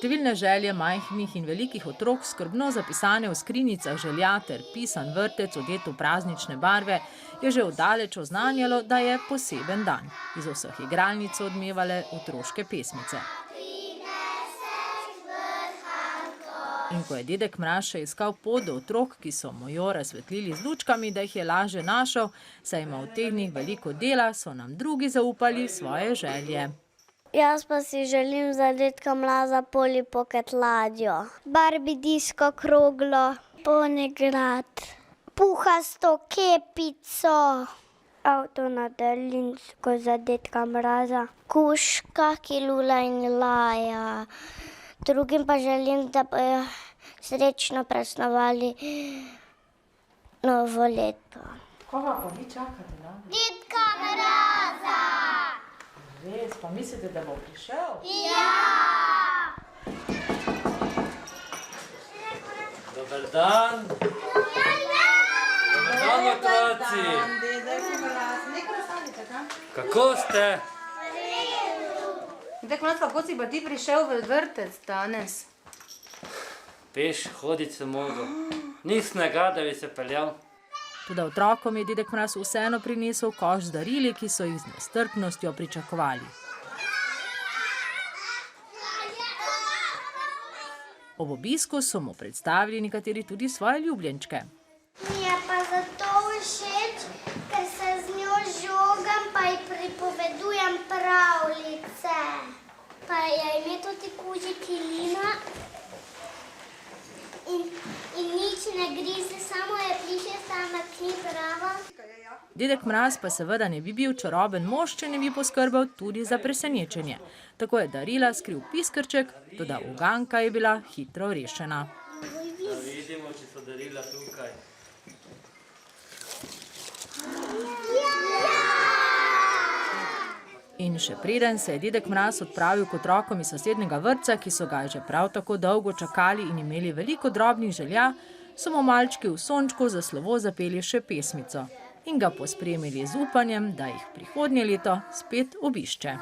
Številne želje majhnih in velikih otrok, skrbno zapisane v skrinjicah želja ter pisan vrtec odet v praznične barve, je že oddaleč oznanjalo, da je poseben dan. Iz vseh igralnic so odmevale otroške pesmice. In ko je dedek Mraz še iskal pot do otrok, ki so mu jo razsvetlili z lučkami, da jih je laže našel, saj ima v teh dneh veliko dela, so nam drugi zaupali svoje želje. Jaz pa si želim za dedka Mraza Polly Pocket ladjo, Barbie disko kroglo, Pony grad, puhasto kepico, avto na daljinsko za dedka Mraza, kužka, ki lula in laja. Drugim pa želim, da bojo srečno praznovali novo leto. Koga pa vi čakate, da? Dedka Mraza! Res, pa mislite, da bo prišel? Ja! Dober dan! Dober dan, otroci! Kako ste? Dedek Mraz, kako si pa ti prišel v vrtec danes? Peš, hoditi sem mogel. Ni snega, da bi se peljal. Toda otrokom je dedek Mraz vseeno prinesel koš z darili, ki so jih z nestrpnostjo pričakovali. Ob obisku so mu predstavili nekateri tudi svoje ljubljenčke. Mi je pa zato všeč, ker se z njo žogam, pa ji pripovedujem pravljice. Pa je ime tudi kuži kilina in nič ne grize, samo je plišasta, ampak ni prava. Dedek Mraz pa seveda ne bi bil čaroben mož, če ne bi poskrbel tudi za presenečenje. Tako je darila skril piskrček, toda uganka je bila hitro rešena. Da vidimo, če so darila tukaj. In še preden se je dedek Mraz odpravil k otrokom iz sosednjega vrtca, ki so ga že prav tako dolgo čakali in imeli veliko drobnih želja, so mu malčki v sončku za slovo zapeli še pesmico in ga pospremili z upanjem, da jih prihodnje leto spet obišče.